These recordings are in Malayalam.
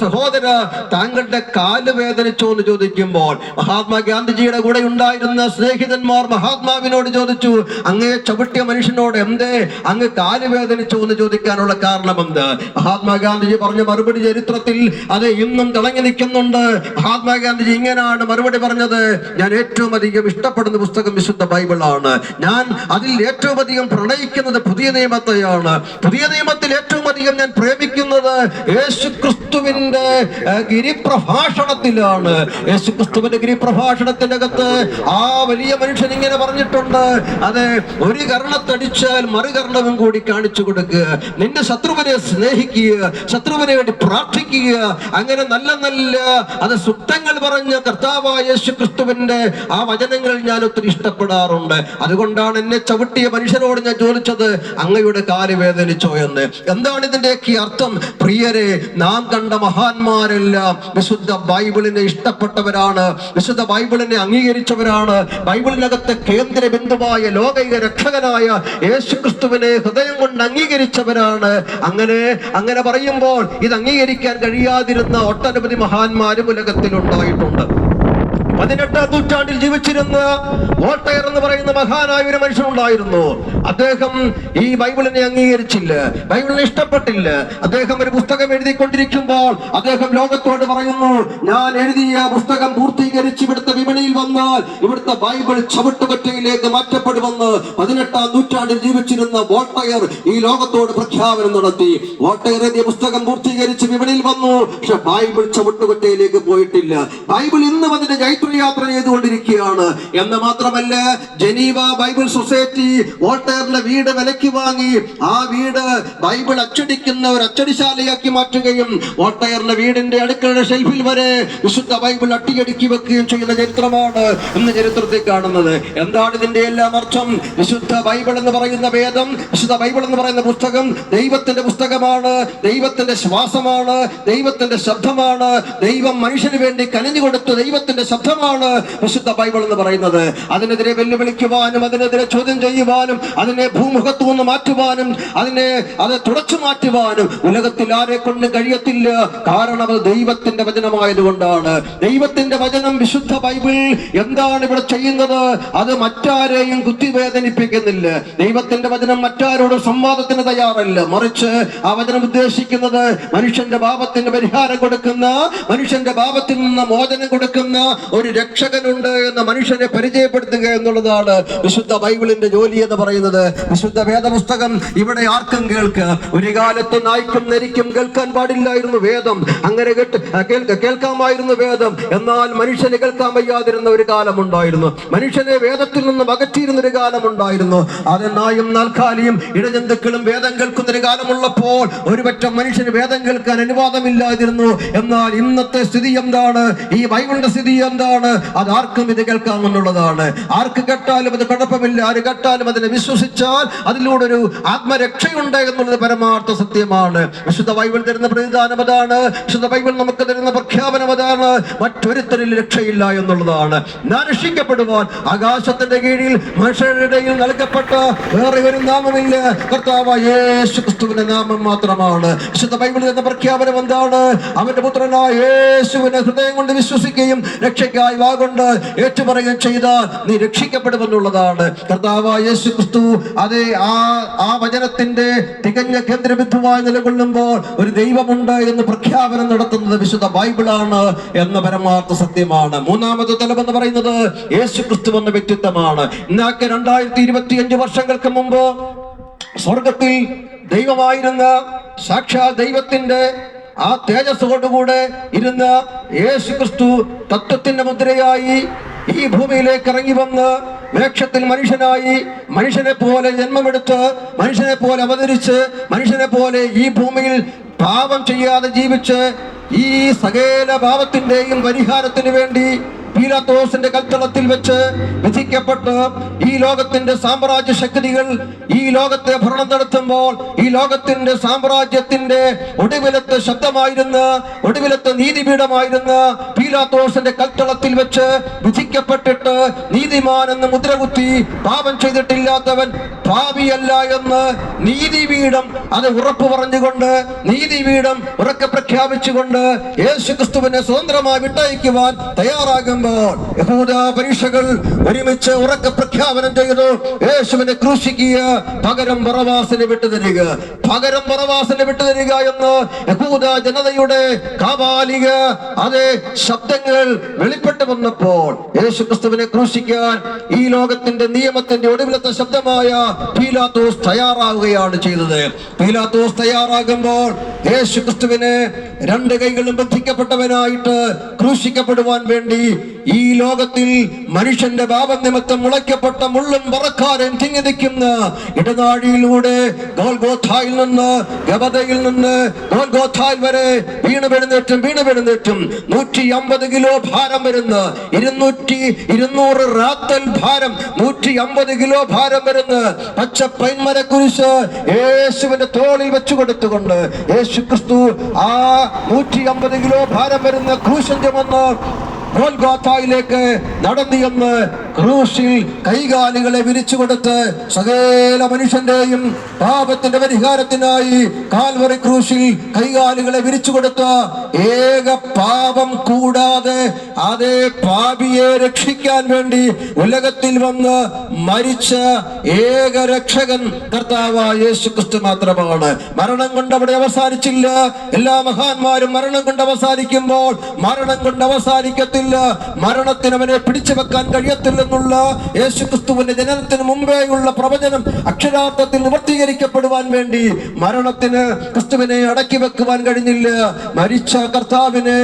സഹോദര, താങ്കളുടെ കാല് വേദനിച്ചോ എന്ന് ചോദിക്കുമ്പോൾ മഹാത്മാഗാന്ധിജിയുടെ കൂടെ ഉണ്ടായിരുന്ന സ്നേഹിതന്മാർ മഹാത്മാവിനോട് ചോദിച്ചു, അങ്ങയെ ചവിട്ടിയ മനുഷ്യനോട് എന്തേ അങ്ങ് കാല് വേദനിച്ചോ എന്ന് ചോദിക്കാനുള്ള കാരണം എന്ത്? മഹാത്മാഗാന്ധിജി പറഞ്ഞ മറുപടി ചരിത്രത്തിൽ അത് ഇന്നും തിളങ്ങി നിൽക്കുന്നുണ്ട്. മഹാത്മാഗാന്ധിജി ഇങ്ങനെയാണ് മറുപടി പറഞ്ഞത്: ഞാൻ ഏറ്റവും അധികം ഇഷ്ടപ്പെടുന്ന പുസ്തകം വിശുദ്ധ ബൈബിളാണ്. ഞാൻ അതിൽ ഏറ്റവും അധികം പ്രണയിക്കുന്നത് പുതിയ നിയമത്തെയാണ്. പുതിയ നിയമത്തിൽ ഏറ്റവും അധികം ഞാൻ പ്രേമിക്കുന്നത് യേശുക്രിസ്തുവിന്റെ ഗിരിപ്രഭാഷണത്തിലാണ്. യേശുക്രിസ്തുവിന്റെ ഗിരിപ്രഭാഷണത്തിന്റെ അകത്ത് ആ വലിയ മനുഷ്യൻ ഇങ്ങനെ പറഞ്ഞിട്ടുണ്ട്: അതെ, ഒരു കർണത്തടിച്ചാൽ മറുകർണവും കൂടി കാണിച്ചു കൊടുക്കുക, നിന്റെ ശത്രുവിനെ സ്നേഹിക്കുക, ശത്രുവിനെ വേണ്ടി പ്രാർത്ഥിക്കുക. അങ്ങനെ നല്ല നല്ല അത് സുക്തങ്ങൾ പറഞ്ഞ കർത്താവായ യേശുക്രിസ്തുവിന്റെ ആ വചനങ്ങൾ ഞാൻ ഒത്തിരി ഇഷ്ടപ്പെടാറുണ്ട്. അതുകൊണ്ടാണ് എന്നെ ചവിട്ടിയ മനുഷ്യരോട് ഞാൻ ചോദിച്ചത്, അങ്ങയുടെ കാല് വേദനിച്ചോ എന്ന്. എന്താണ് ഇതിന്റെയൊക്കെ അർത്ഥം? പ്രിയരെ, നാം കണ്ട മഹാന്മാരെല്ലാം വിശുദ്ധ ബൈബിളിനെ ഇഷ്ടപ്പെട്ടവരാണ്, വിശുദ്ധ ബൈബിളിനെ അംഗീകരിച്ചവരാണ്, ബൈബിളിനകത്തെ കേന്ദ്ര ബിന്ദുവായ ലോകൈക രക്ഷകനായ യേശുക്രിസ്തുവിനെ ഹൃദയം കൊണ്ട് അംഗീകരിച്ചവരാണ്. അങ്ങനെ പറയുമ്പോൾ ഇത് അംഗീകരിക്കാൻ കഴിയാതിരുന്ന ഒട്ടനവധി മഹാന്മാരും ഉലകത്തിൽ ഉണ്ടായിട്ടുണ്ട്. 18ാം നൂറ്റാണ്ടിൽ ജീവിച്ചിരുന്ന വോൾട്ടയർ എന്ന് പറയുന്ന മഹാനായ ഒരു മനുഷ്യനുണ്ടായിരുന്നു. അദ്ദേഹം ഈ ബൈബിളിനെ അംഗീകരിച്ചില്ല, ബൈബിളിനെ ഇഷ്ടപ്പെട്ടില്ല. അദ്ദേഹം ഒരു പുസ്തകം എഴുതിക്കൊണ്ടിരിക്കുമ്പോൾ അദ്ദേഹം ലോകത്തോട് പറയുന്നു, ഞാൻ എഴുതിയ പുസ്തകം പൂർത്തീകരിച്ച് ഇവിടുത്തെ വിപണിയിൽ വന്നാൽ ഇവിടുത്തെ ബൈബിൾ ചവിട്ടുകൊറ്റയിലേക്ക് മാറ്റപ്പെടുമെന്ന് 18ാം നൂറ്റാണ്ടിൽ ജീവിച്ചിരുന്ന വോൾട്ടയർ ഈ ലോകത്തോട് പ്രഖ്യാപനം നടത്തി. വോൾട്ടയർ എഴുതിയ പുസ്തകം പൂർത്തീകരിച്ച് വിപണിയിൽ വന്നു, പക്ഷെ ബൈബിൾ ചവിട്ടുകൊറ്റയിലേക്ക് പോയിട്ടില്ല. ബൈബിൾ ഇന്നും അതിന്റെ യാത്ര ചെയ്തുകൊണ്ടിരിക്കുകയാണ്. എന്ന് മാത്രമല്ല, ജനീവ ബൈബിൾ സൊസൈറ്റി വോൾട്ടയറിന്റെ വീട് വിലയ്ക്ക് വാങ്ങി ആ വീട് ബൈബിൾ അച്ചടിക്കുന്ന ഒരു അച്ചടിശാലയാക്കി മാറ്റുകയും വോൾട്ടയറിന്റെ വീടിന്റെ അടുക്കളയുടെ ഷെൽഫിൽ വരെ വിശുദ്ധ ബൈബിൾ അട്ടിയടുക്കി വെക്കുകയും ചെയ്യുന്ന ചരിത്രമാണ് ഇന്ന് ചരിത്രത്തിൽ കാണുന്നത്. എന്താണ് ഇതിന്റെ എല്ലാം അർത്ഥം? വിശുദ്ധ ബൈബിൾ എന്ന് പറയുന്ന വേദം, വിശുദ്ധ ബൈബിൾ എന്ന് പറയുന്ന പുസ്തകം ദൈവത്തിന്റെ പുസ്തകമാണ്, ദൈവത്തിന്റെ ശ്വാസമാണ്, ദൈവത്തിന്റെ ശബ്ദമാണ്. ദൈവം മനുഷ്യന് വേണ്ടി കനിഞ്ഞു കൊടുത്ത ദൈവത്തിന്റെ ശബ്ദമാണ് വിശുദ്ധ ബൈബിൾ എന്ന് പറയുന്നത്. അതിനെതിരെ വെല്ലുവിളിക്കുവാനും അതിനെതിരെ ചോദ്യം ചെയ്യുവാനും അതിനെ ഭൂമുഖത്തു നിന്ന് മാറ്റുവാനും അത് തുടച്ചു മാറ്റുവാനും ഉലകത്തിൽ ആരെ കൊണ്ട് കഴിയത്തില്ല. കാരണം അത് ദൈവത്തിന്റെ വചനമായതുകൊണ്ടാണ്. ദൈവത്തിന്റെ വചനം വിശുദ്ധ ബൈബിൾ എന്താണ് ഇവിടെ ചെയ്യുന്നത്? അത് മറ്റാരെയും കുത്തിവേദനിപ്പിക്കുന്നില്ല. ദൈവത്തിന്റെ വചനം മറ്റാരോടും സംവാദത്തിന് തയ്യാറല്ല. മറിച്ച് ആ വചനം ഉദ്ദേശിക്കുന്നത് മനുഷ്യന്റെ പാപത്തിന് പരിഹാരം കൊടുക്കുന്ന, മനുഷ്യന്റെ പാപത്തിൽ നിന്ന് മോചനം കൊടുക്കുന്ന ഒരു രക്ഷകനുണ്ട് എന്ന് മനുഷ്യനെ പരിചയപ്പെടുത്തുക എന്നുള്ളതാണ് വിശുദ്ധ ബൈബിളിന്റെ ജോലി എന്ന് പറയുന്നത്. വിശുദ്ധ വേദപുസ്തകം ഇവിടെ ആർക്കും കേൾക്കുക. ഒരു കാലത്ത് നായ്ക്കും നെരിക്കും കേൾക്കാൻ പാടില്ലായിരുന്നു വേദം. അങ്ങനെ കേൾക്കാമായിരുന്നു വേദം. എന്നാൽ മനുഷ്യനെ കേൾക്കാൻ വയ്യാതിരുന്ന ഒരു കാലമുണ്ടായിരുന്നു. മനുഷ്യനെ വേദത്തിൽ നിന്നും അകറ്റിയിരുന്ന ഒരു കാലമുണ്ടായിരുന്നു. അത് നായും നാൽക്കാലിയും ഇഴജന്തുക്കളും വേദം കേൾക്കുന്ന ഒരു കാലമുള്ളപ്പോൾ ഒരുപറ്റം മനുഷ്യന് വേദം കേൾക്കാൻ അനുവാദമില്ലാതിരുന്നു. എന്നാൽ ഇന്നത്തെ സ്ഥിതി എന്താണ്? ഈ ബൈബിളിന്റെ സ്ഥിതി എന്താണ്? അത് ആർക്കും ഇത് കേൾക്കാമെന്നുള്ളതാണ്. ആർക്ക് കേട്ടാലും അത് കുഴപ്പമില്ല. ആര് കേട്ടാലും അതിനെ വിശ്വസിച്ചാൽ അതിലൂടെ ഒരു ആത്മരക്ഷയുണ്ട് എന്നുള്ളത് പരമാർത്ഥ സത്യമാണ്. വിശുദ്ധ ബൈബിൾ തരുന്ന പ്രതിദാനം അതാണ്. വിശുദ്ധ ബൈബിൾ നമുക്ക് തരുന്ന പ്രഖ്യാപനം അതാണ്. മറ്റൊരുത്തരിൽ രക്ഷയില്ല എന്നുള്ളതാണ്. ഞാൻ രക്ഷിക്കപ്പെടുവാൻ ആകാശത്തിന്റെ കീഴിൽ മനുഷ്യരുടെ ഇടയിൽ നൽകപ്പെട്ട വേറെ ഒരു നാമമില്ല, കർത്താവായ യേശുക്രിസ്തുവിന്റെ നാമം മാത്രമാണ്. വിശുദ്ധ ബൈബിൾ തരുന്ന പ്രഖ്യാപനം എന്താണ്? അവന്റെ പുത്രനായ യേശുവിനെ ഹൃദയം കൊണ്ട് വിശ്വസിക്കുകയും രക്ഷയ്ക്കായി വാഗൊണ്ട് ഏറ്റുപറയുകയും ചെയ്താൽ നീ രക്ഷിക്കപ്പെടുമെന്നുള്ളതാണ്. കർത്താവായ യേശുക്രിസ്തു അതേ ആ വചനത്തിന്റെ തികഞ്ഞ കേന്ദ്രബിന്ദുവായി നിലകൊള്ളുമ്പോൾ ഒരു ദൈവമുണ്ട് എന്ന് പ്രഖ്യാപനം നടത്തുന്നത് വിശുദ്ധ ബൈബിളാണ് എന്ന പരമാർത്ഥ സത്യമാണ്. മൂന്നാമത്തെ തലം എന്ന് പറയുന്നത് യേശുക്രിസ്തു എന്ന വ്യക്തിത്വമാണ്. ഇന്നൊക്കെ 2025 വർഷങ്ങൾക്ക് മുമ്പ് സ്വർഗത്തിൽ ദൈവമായിരുന്ന സാക്ഷാൽ ദൈവത്തിന്റെ ആ തേജസ്സോടുകൂടെ ഇരുന്ന യേശുക്രിസ്തു തത്വത്തിന്റെ മുദ്രയായി ഈ ഭൂമിയിലേക്ക് ഇറങ്ങി വന്ന് വേഷത്തിൽ മനുഷ്യനായി മനുഷ്യനെ പോലെ ജന്മമെടുത്ത് മനുഷ്യനെ പോലെ അവതരിച്ച് മനുഷ്യനെ പോലെ ഈ ഭൂമിയിൽ പാപം ചെയ്യാതെ ജീവിച്ച് ഈ സകല പാപത്തിന്റെയും പരിഹാരത്തിന് വേണ്ടി പീലാത്തോസിന്റെ കൽത്തളത്തിൽ വെച്ച് വിധിക്കപ്പെട്ട് ഈ ലോകത്തിന്റെ സാമ്രാജ്യ ശക്തികൾ ഈ ലോകത്തെ ഭരണം നടത്തുമ്പോൾ ഈ ലോകത്തിന്റെ സാമ്രാജ്യത്തിന്റെ ഒടുവിലത്തെ ശബ്ദമായിരുന്ന ഒടുവിലത്തെ നീതിപീഠമായിരുന്ന പീലാത്തോസിന്റെ കൽത്തളത്തിൽ വെച്ച് വിധിക്കപ്പെട്ടിട്ട് നീതിമാൻ എന്ന് മുദ്രകുത്തി പാപം ചെയ്തിട്ടില്ലാത്തവൻ പാപിയല്ല എന്ന് നീതിപീഠം അത് ഉറപ്പു പറഞ്ഞുകൊണ്ട്, നീതിപീഠം ഉറക്കെ പ്രഖ്യാപിച്ചുകൊണ്ട് യേശുക്രിസ്തുവിനെ സ്വതന്ത്രമായി വിട്ടയക്കുവാൻ തയ്യാറാകുമ്പോൾ യഹൂദ പരീക്ഷകൾ ഒരുമിച്ച് ഉറക്കെ പ്രഖ്യാപനം ചെയ്തു, യേശുവിനെ ക്രൂശിക്കുക, പകരം ബറവാസിനെ വിട്ടുതരിക, പകരം ബറവാസിനെ വിട്ടുതരിക എന്ന് യഹൂദ ജനതയുടെ കാപാലിക അതേ ശബ്ദങ്ങൾ വെളിപ്പെട്ടു വന്നപ്പോൾ യേശുക്രിസ്തുവിനെ ക്രൂശിക്കാൻ ഈ ലോകത്തിന്റെ നിയമത്തിന്റെ ഒടുവിലത്തെ ശബ്ദമായ പീലാത്തോസ് തയ്യാറാവുകയാണ് ചെയ്തത്. പീലാത്തോസ് തയ്യാറാകുമ്പോൾ യേശുക്രിസ്തുവിനെ രണ്ട് കൈകളും ബന്ധിക്കപ്പെട്ടവനായിട്ട് ക്രൂശിക്കപ്പെടുവാൻ വേണ്ടി ഈ ലോകത്തിൽ മനുഷ്യന്റെ പാപനിമിത്തം മുളയ്ക്കപ്പെട്ട മുള്ളും പറക്കാരൻ തിങ്ങി നിൽക്കുന്ന ഇടനാഴിയിലൂടെ ഗോൽഗോഥായിൽ നിന്ന് ഗബദയിൽ നിന്ന് ഗോൽഗോഥായിൽ വരെ വീണുപെടുന്നേറ്റും 150 കിലോ ഭാരം വരുന്ന 200 റാത്തൽ ഭാരം 150 കിലോ ഭാരം വരുന്ന പച്ച പൈൻമര കുരിശ് യേശുവിന്റെ തോളിൽ വെച്ചു കൊടുത്തുകൊണ്ട് യേശു ക്രിസ്തു ആ 150 കിലോ ഭാരം വരുന്ന ക്രൂശൻ ചുമന്ന് ഗോൽഗോഥായിലേക്ക് നടന്നിയെന്ന് ക്രൂശിൽ കൈകാലുകളെ വിരിച്ചു കൊടുത്ത് സകല മനുഷ്യന്റെയും പാപത്തിന്റെ പരിഹാരത്തിനായി കാൽവറി ക്രൂശിൽ കൈകാലുകളെ വിരിച്ചു കൊടുത്ത ഏക പാപം കൂടാതെ അതേ പാപിയെ രക്ഷിക്കാൻ വേണ്ടി ഉലകത്തിൽ വന്ന് മരിച്ച ഏക രക്ഷകൻ കർത്താവായ യേശുക്രിസ്തു മാത്രമാണ്. മരണം കൊണ്ട് അവിടെ അവസാനിച്ചില്ല. എല്ലാ മഹാന്മാരും മരണം കൊണ്ട് അവസാനിക്കുമ്പോൾ മരണം കൊണ്ട് അവസാനിക്കത്തില്ല. മരണത്തിന് അവനെ പിടിച്ചു വെക്കാൻ കഴിയത്തില്ലെന്നുള്ള യേശുക്രിസ്തുവിന്റെ ജനനത്തിന് മുമ്പേയുള്ള പ്രവചനം അക്ഷരാർത്ഥത്തിൽ നിവർത്തീകരിക്കപ്പെടുവാൻ വേണ്ടി മരണത്തിന് ക്രിസ്തുവിനെ അടക്കി വെക്കുവാൻ കഴിഞ്ഞില്ല. മരിച്ച കർത്താവിനെ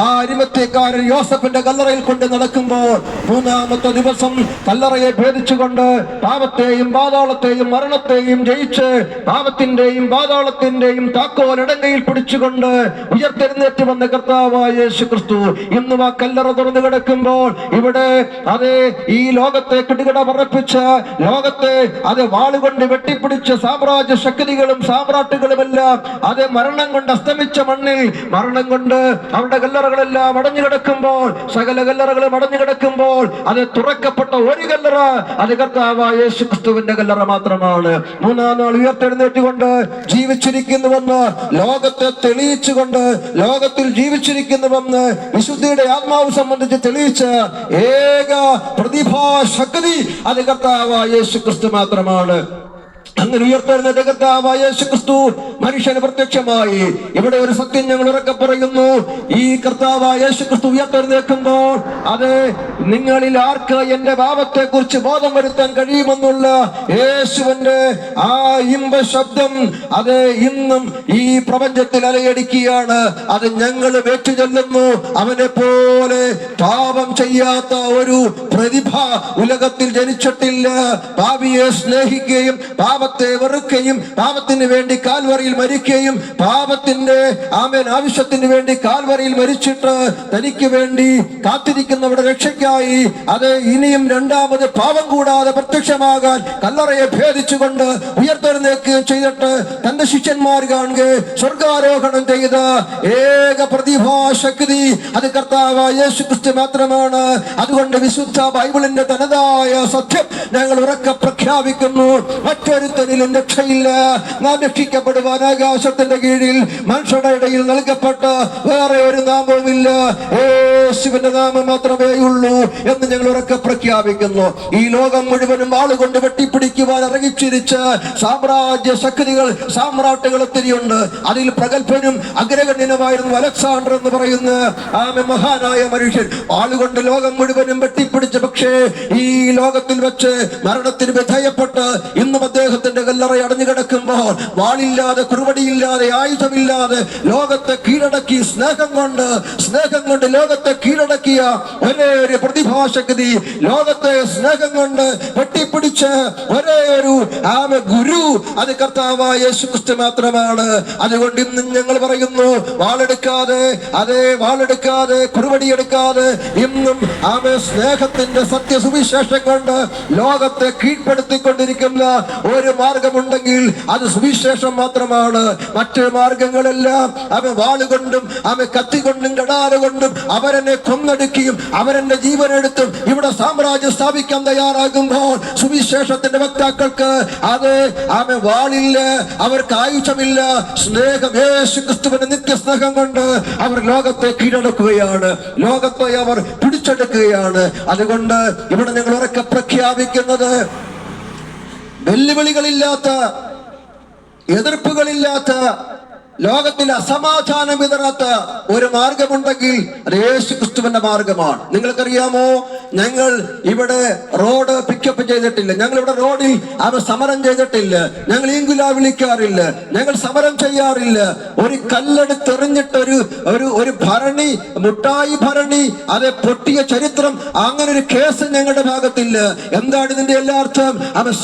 ആ അരിമത്യക്കാരൻ യോസഫിന്റെ കല്ലറയിൽ കൊണ്ട് നടക്കുമ്പോൾ 3-ാമത്തെ ദിവസം കല്ലറയെ ഭേദിച്ചുകൊണ്ട് പാപത്തെയും പാതാളത്തെയും മരണത്തെയും ജയിച്ച് പാപത്തിന്റെയും പാതാളത്തിന്റെയും താക്കോൽ ഇടങ്കയിൽ പിടിച്ചുകൊണ്ട് ഉയർത്തെഴുന്നേറ്റ് വന്ന കർത്താവായ യേശുക്രിസ്തു ഇന്നും ആ കല്ലറ തുറന്നു കിടക്കുമ്പോൾ ഇവിടെ അതേ ഈ ലോകത്തെ കിടുകിട പറപ്പിച്ച് ലോകത്തെ അത് വാളുകൊണ്ട് വെട്ടിപ്പിടിച്ച സാമ്രാജ്യ ശക്തികളും സാമ്രാട്ടുകളുമെല്ലാം അത് മരണം കൊണ്ട് അസ്തമിച്ച മണ്ണിൽ മരണം കൊണ്ട് അവരുടെ കല്ലറകളെല്ലാം അടഞ്ഞു കിടക്കുമ്പോൾ സകല കല്ലറകളും അടഞ്ഞു കിടക്കുമ്പോൾ അത് തുറക്കപ്പെട്ട ഒരു കല്ലറ അത് കർത്താവായ യേശുക്രിസ്തുവിന്റെ കല്ലറ മാത്രമാണ്. 3-ാം നാൾ ഉയർത്തെഴുന്നേറ്റുകൊണ്ട് ജീവിച്ചിരിക്കുന്നുവെന്ന് ലോകത്തെ തെളിയിച്ചുകൊണ്ട് ലോകത്തിൽ ജീവിച്ചിരിക്കുന്നുവെന്ന് വിശുദ്ധിയുടെ ആത്മാവ് സംബന്ധിച്ച് തെളിയിച്ച ഏക പ്രതിഭാശക്തി അത് കർത്താവായ യേശുക്രിസ്തു മാത്രമാണ്. അങ്ങനെ ഉയർത്തെഴുന്നേറ്റ കർത്താവായ യേശുക്രിസ്തു മനുഷ്യന് പ്രത്യക്ഷമായി. ഇവിടെ ഒരു സത്യം ഞങ്ങൾ ഉറക്കെ പറയുന്നു, ഈ കർത്താവായ യേശുക്രിസ്തു ഉയർത്തെഴുന്നേൽക്കുമ്പോൾ അത് നിങ്ങളിൽ ആർക്ക് എന്റെ പാപത്തെ കുറിച്ച് ബോധം വരുത്താൻ കഴിയുമെന്നുള്ള യേശുവിന്റെ ആ ഇമ്പ ശബ്ദം അത് ഇന്നും ഈ പ്രപഞ്ചത്തിൽ അലയടിക്കുകയാണ്. അത് ഞങ്ങൾ ഏറ്റുചൊല്ലുന്നു. അവനെ പോലെ പാപം ചെയ്യാത്ത ഒരു പ്രതിഭ ഉലകത്തിൽ ജനിച്ചിട്ടില്ല. പാപിയെ സ്നേഹിക്കുകയും പാപത്തെ വെറുക്കുകയും പാപത്തിന് വേണ്ടി കാൽവറിയിൽ മരിക്കുകയും പാപത്തിന്റെ ആവശ്യത്തിന് വേണ്ടി കാൽവറിയിൽ മരിച്ചിട്ട് തനിക്ക് വേണ്ടി കാത്തിരിക്കുന്നവരുടെ രക്ഷയ്ക്കായി അത് ഇനിയും രണ്ടാമത് പാപം കൂടാതെ പ്രത്യക്ഷമാകാൻ കല്ലറയെ ഭേദിച്ചുകൊണ്ട് ഉയർത്തെഴുന്നേൽക്കുകയും ചെയ്തിട്ട് തന്റെ ശിഷ്യന്മാർ കാണുക സ്വർഗാരോഹണം ചെയ്ത ഏക പ്രതിഭാശക്തി അത് കർത്താവായ യേശുക്രിസ്തു മാത്രമാണ്. അതുകൊണ്ട് വിശുദ്ധ ബൈബിളിന്റെ തനതായ സത്യം ഞങ്ങൾ ഉറക്കെ പ്രഖ്യാപിക്കുന്നു. മറ്റൊരുത്തനിലും രക്ഷയില്ല. നാം രക്ഷിക്കപ്പെടുവാൻ ആകാശത്തിന്റെ കീഴിൽ മനുഷ്യരുടെ ഇടയിൽ നൽകപ്പെട്ട വേറെ ഒരു നാമവുമില്ല. യേശുവിന്റെ നാമം മാത്രമേ ഉള്ളൂ എന്ന് ഞങ്ങൾ ഉറക്കെ പ്രഖ്യാപിക്കുന്നു. ഈ ലോകം മുഴുവനും ആളുകൊണ്ട് വെട്ടിപ്പിടിക്കുവാൻ ഇറങ്ങിച്ചിരിച്ച സാമ്രാജ്യ ശക്തികൾ സാമ്രാട്ടുകൾ ഒത്തിരിയുണ്ട്. അതിൽ പ്രഗത്ഭനും അഗ്രഗണ്യനുമായിരുന്നു അലക്സാണ്ടർ എന്ന് പറയുന്ന മഹാനായ മനുഷ്യൻ. ആളുകൊണ്ട് ലോകം മുഴുവനും വെട്ടിപ്പിടിച്ച പക്ഷേ ഈ ലോകത്തിൽ വെച്ച് മരണത്തിന് വിധേയപ്പെട്ട് ഇന്നും അദ്ദേഹത്തിന്റെ കല്ലറ അടഞ്ഞു കിടക്കുമ്പോൾ വാളില്ലാതെ കുറുവടിയില്ലാതെ ആയുധമില്ലാതെ ലോകത്തെ കീഴടക്കി സ്നേഹം കൊണ്ട് ലോകത്തെ കീഴടക്കിയ ഒരേ ഒരു പ്രതിഭാശക്തി ലോകത്തെ സ്നേഹം കൊണ്ട് വെട്ടിപ്പിടിച്ച ഒരേ ഒരു ഗുരു അത് കർത്താവായ യേശുക്രിസ്തു മാത്രമാണ്. അതുകൊണ്ട് ഇന്നും ഞങ്ങൾ പറയുന്നു, വാളെടുക്കാതെ കുറുവടിയെടുക്കാതെ ഇന്നും സ്നേഹത്തിന്റെ സത്യസുവിശേഷം കൊണ്ട് ലോകത്തെ കീഴ്പ്പെടുത്തിക്കൊണ്ടിരിക്കുന്ന ഒരു മാർഗമുണ്ടെങ്കിൽ അത് സുവിശേഷം മാത്രമാണ്. മറ്റു മാർഗങ്ങളെല്ലാം വാളുകൊണ്ടും കത്തികൊണ്ടും കടാര കൊണ്ടും അവരനെ അവരെ കൊന്നൊടുക്കിയും അവരെന്റെ ജീവനെടുത്തും ഇവിടെ സാമ്രാജ്യം സ്ഥാപിക്കാൻ തയ്യാറാകുമ്പോൾ സുവിശേഷത്തിന്റെ വക്താക്കൾക്ക് അത് ആമേ വാളില്ല, അവർക്ക് ആയുധമില്ല. സ്നേഹം, യേശു ക്രിസ്തുവിന്റെ നിത്യസ്നേഹം കൊണ്ട് അവർ ലോകത്തെ കീഴടക്കുകയാണ്, ലോകത്തെ അവർ പിടിച്ചെടുക്കുകയാണ്. അതുകൊണ്ട് ഇവിടെ ഞങ്ങൾ ഉറക്കെ പ്രഖ്യാപിക്കുന്നത്, വെല്ലുവിളികളില്ലാത്ത, എതിർപ്പുകളില്ലാത്ത, ലോകത്തിൽ അസമാധാനം വിതറാത്ത ഒരു മാർഗമുണ്ടെങ്കിൽ അത് യേശു ക്രിസ്തുവിന്റെ മാർഗമാണ്. നിങ്ങൾക്കറിയാമോ, ഞങ്ങൾ ഇവിടെ റോഡ് പിക്കപ്പ് ചെയ്തിട്ടില്ല, ഞങ്ങൾ ഇവിടെ റോഡിൽ സമരം ചെയ്തിട്ടില്ല, ഞങ്ങൾ ഈങ്കുല വിളിക്കാറില്ല, ഞങ്ങൾ സമരം ചെയ്യാറില്ല. ഒരു കല്ലെടുത്തെറിഞ്ഞിട്ട് ഒരു ഭരണി, മുട്ടായി ഭരണി, അത് പൊട്ടിയ ചരിത്രം, അങ്ങനെ ഒരു കേസ് ഞങ്ങളുടെ ഭാഗത്തില്ല. എന്താണ് ഇതിന്റെ എല്ലാ അർത്ഥം?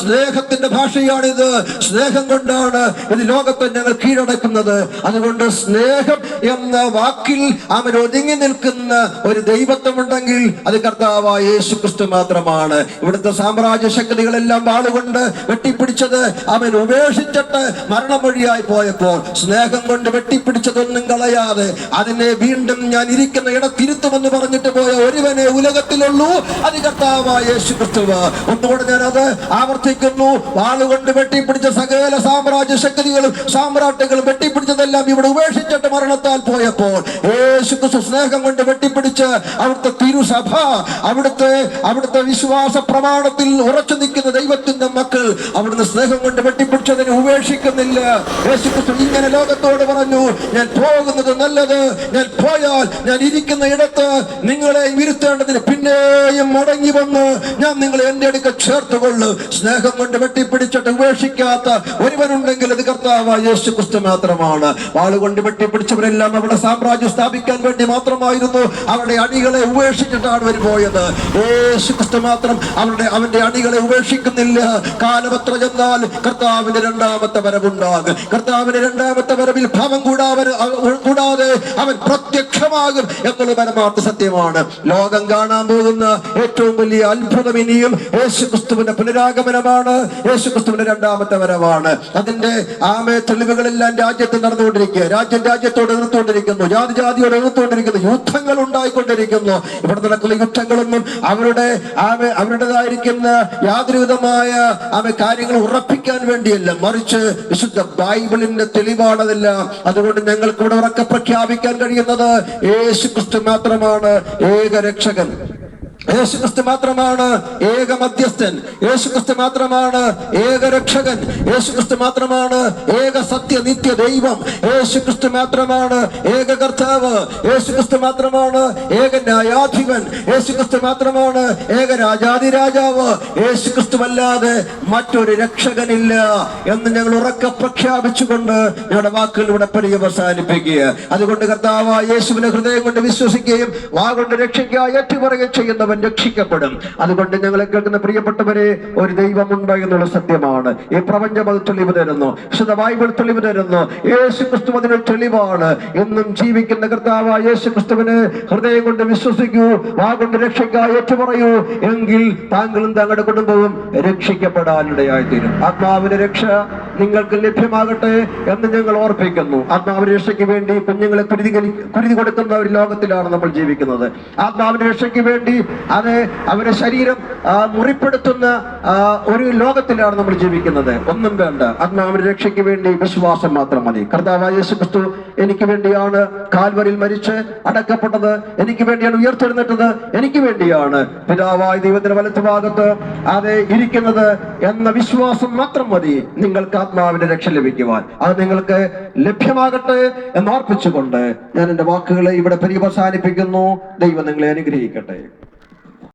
സ്നേഹത്തിന്റെ ഭാഷയാണിത്. സ്നേഹം കൊണ്ടാണ് ഇത് ലോകത്തെ ഞങ്ങൾ കീഴടക്കുന്നത്. അതുകൊണ്ട് സ്നേഹം എന്ന വാക്കിൽ അവൻ ഒതുങ്ങി നിൽക്കുന്ന ഒരു ദൈവത്വമുണ്ടെങ്കിൽ അത് കർത്താവായ യേശു ക്രിസ്തു മാത്രമാണ്. ഇവിടുത്തെ സാമ്രാജ്യ ശക്തികളെല്ലാം വാളുകൊണ്ട് വെട്ടിപ്പിടിച്ചത് അവൻ ഉപേക്ഷിച്ചിട്ട് മരണമൊഴിയായി പോയപ്പോൾ സ്നേഹം കൊണ്ട് വെട്ടിപ്പിടിച്ചതൊന്നും കളയാതെ അതിനെ വീണ്ടും ഞാൻ ഇരിക്കുന്ന ഇടത്തിരുത്തുമെന്ന് പറഞ്ഞിട്ട് പോയ ഒരുവനെ ഉലകത്തിലുള്ളൂ, അത് കർത്താവായ യേശു ക്രിസ്തു. ഒന്നുകൂടെ ഞാൻ അത് ആവർത്തിക്കുന്നു. വാളുകൊണ്ട് വെട്ടിപ്പിടിച്ച സകല സാമ്രാജ്യ ശക്തികളും സാമ്രാട്ടുകളും വെട്ടിപ്പിടിച്ചതെല്ലാം ഇവിടെ ഉപേക്ഷിച്ചിട്ട് മരണത്താൽ പോയപ്പോൾ യേശു ക്രിസ്തു സ്നേഹം കൊണ്ട് വെട്ടിപ്പിടിച്ച് അവിടുത്തെ തിരുസഭ, അവിടുത്തെ വിശ്വാസ പ്രമാണത്തിൽ ഉറച്ചു നിൽക്കുന്ന ദൈവത്തിന്റെ മക്കൾ അവിടുന്ന് സ്നേഹം കൊണ്ട് വെട്ടിപ്പിടിച്ചതിനെ ഉപേക്ഷിക്കുന്നില്ല. യേശു ക്രിസ്തു ഇങ്ങനെ ലോകത്തോട് പറഞ്ഞു, ഞാൻ പോകുന്നത് നല്ലത്, ഞാൻ പോയാൽ ഞാൻ ഇരിക്കുന്ന ഇടത്ത് നിങ്ങളെ ഇരുത്തേണ്ടതിന് പിന്നെയും മടങ്ങി വന്ന് ഞാൻ നിങ്ങളെ എന്റെ അടുക്കൽ ചേർത്തുകൊള്ളു. സ്നേഹം കൊണ്ട് വെട്ടിപ്പിടിച്ചിട്ട് ഉപേക്ഷിക്കാത്ത ഒരുവനുണ്ടെങ്കിൽ അത് കർത്താവായ യേശു ക്രിസ്തു മാത്രമാണ്. വാളുകൊണ്ട് വെട്ടിപ്പിടിച്ചവരെല്ലാം അവിടെ സാമ്രാജ്യം സ്ഥാപിക്കാൻ വേണ്ടി മാത്രമായിരുന്നു. അവരുടെ അണികളെ ഉപേക്ഷിച്ചിട്ടാണ് അവർ പോയത്. യേശു ക്രിസ്തു മാത്രം അവന്റെ അണികളെ ഉപേക്ഷിക്കുന്നില്ല. കാലമത്ര ചെന്നാൽ കർത്താവിന്റെ രണ്ടാമത്തെ വരവുണ്ടാകും. കർത്താവിന്റെ രണ്ടാമത്തെ വരവിൽ ഭാവം കൂടാതെ അവൻ പ്രത്യക്ഷമാകും എന്നുള്ള പരമാർത്ഥ സത്യമാണ്. ലോകം കാണാൻ പോകുന്ന ഏറ്റവും വലിയ അത്ഭുതം ഇനിയും യേശു ക്രിസ്തുവിന്റെ പുനരാഗമനമാണ്, യേശു ക്രിസ്തുവിന്റെ രണ്ടാമത്തെ വരവാണ്. അതിന്റെ തെളിവുകളെല്ലാം രാജ്യത്ത് നടന്നുകൊണ്ടിരിക്കുക, രാജ്യത്തോട് എതിർത്തുകൊണ്ടിരിക്കുന്നു, ജാതിയോട് എതിർത്തുകൊണ്ടിരിക്കുന്നു, യുദ്ധങ്ങൾ ഉണ്ടായിക്കൊണ്ടിരിക്കുന്നു. ഇവിടെ നടക്കുന്ന യുദ്ധങ്ങളൊന്നും അവരുടേതായിരിക്കുന്ന യാതൊരുവിധമായ കാര്യങ്ങൾ ഉറപ്പിക്കാൻ വേണ്ടിയല്ല, മറിച്ച് വിശുദ്ധ ബൈബിളിന്റെ തെളിവാണതെല്ലാം. അതുകൊണ്ട് ഞങ്ങൾക്ക് ഇവിടെ ഉറക്കെ പ്രഖ്യാപിക്കാൻ കഴിയുന്നത് യേശു ക്രിസ്തു മാത്രമാണ് ഏക രക്ഷകൻ, യേശു ക്രിസ്തു മാത്രമാണ് ഏക മധ്യസ്ഥൻ, യേശു ക്രിസ്തു മാത്രമാണ് ഏക രക്ഷകൻ, യേശു ക്രിസ്തു മാത്രമാണ് ഏക സത്യ നിത്യ ദൈവം, യേശു ക്രിസ്തു മാത്രമാണ് ഏക കർത്താവ്, യേശു ക്രിസ്തു മാത്രമാണ് ഏക ന്യായാധിപൻ, യേശു ക്രിസ്തു മാത്രമാണ് ഏക രാജാതിരാജാവ്. യേശു ക്രിസ്തുവല്ലാതെ മറ്റൊരു രക്ഷകനില്ല എന്ന് ഞങ്ങൾ ഉറക്കെ പ്രഖ്യാപിച്ചുകൊണ്ട് ഞങ്ങളുടെ വാക്കുകളിലൂടെ പര്യവസാനിപ്പിക്കുക. അതുകൊണ്ട് കർത്താവായ യേശുവിനെ ഹൃദയം കൊണ്ട് വിശ്വസിക്കുകയും വാ കൊണ്ട് രക്ഷിക്കുക ഏറ്റുപറയുകയും ചെയ്യുന്നവൻ രക്ഷിക്കപ്പെടും. അതുകൊണ്ട് ഞങ്ങളെ കേൾക്കുന്ന പ്രിയപ്പെട്ടവരെ, ഒരു ദൈവമുണ്ട് എന്നുള്ള സത്യമാണ്. ഈ പ്രപഞ്ചം അത് തെളിവ് തരുന്നു, വിശുദ്ധ ബൈബിൾ തെളിവ് തരുന്നു. യേശു ക്രിസ്തു അതിന് തെളിവാണ്. എന്നും ജീവിക്കുന്ന കർത്താവായ യേശു ക്രിസ്തുവിനെ ഹൃദയം കൊണ്ട് വിശ്വസിക്കൂ, വാ കൊണ്ട് രക്ഷിക്കുക ഏറ്റുപറയൂ, എങ്കിൽ താങ്കളും താങ്കളുടെ കുടുംബവും രക്ഷിക്കപ്പെടാനിടയായിത്തീരും. ആത്മാവിന്റെ രക്ഷ നിങ്ങൾക്ക് ലഭ്യമാകട്ടെ എന്ന് ഞങ്ങൾ ഓർപ്പിക്കുന്നു. ആത്മാവിന്റെ രക്ഷയ്ക്ക് വേണ്ടി കുഞ്ഞുങ്ങളെ കുരുതി കൊടുക്കുന്ന ഒരു ലോകത്തിലാണ് നമ്മൾ ജീവിക്കുന്നത്. ആത്മാവിന്റെ രക്ഷയ്ക്ക് വേണ്ടി അവരുടെ ശരീരം മുറിപ്പെടുത്തുന്ന ഒരു ലോകത്തിലാണ് നമ്മൾ ജീവിക്കുന്നത്. ഒന്നും വേണ്ട, ആത്മാവിന്റെ രക്ഷയ്ക്ക് വേണ്ടി വിശ്വാസം മാത്രം മതി. കർത്താവായ യേശു ക്രിസ്തു എനിക്ക് വേണ്ടിയാണ് കാൽവരിയിൽ മരിച്ച് അടക്കപ്പെട്ടത്, എനിക്ക് വേണ്ടിയാണ് ഉയർത്തെഴുന്നേറ്റത്, എനിക്ക് വേണ്ടിയാണ് പിതാവായ ദൈവത്തിന്റെ വലത്തുഭാഗത്ത് ഇരിക്കുന്നത് എന്ന വിശ്വാസം മാത്രം മതി നിങ്ങൾക്ക് ആത്മാവിന്റെ രക്ഷ ലഭിക്കുവാൻ. അത് നിങ്ങൾക്ക് ലഭ്യമാകട്ടെ എന്നോർപ്പിച്ചുകൊണ്ട് ഞാൻ എന്റെ വാക്കുകളെ ഇവിടെ പര്യവസാനിപ്പിക്കുന്നു. ദൈവം നിങ്ങളെ അനുഗ്രഹിക്കട്ടെ.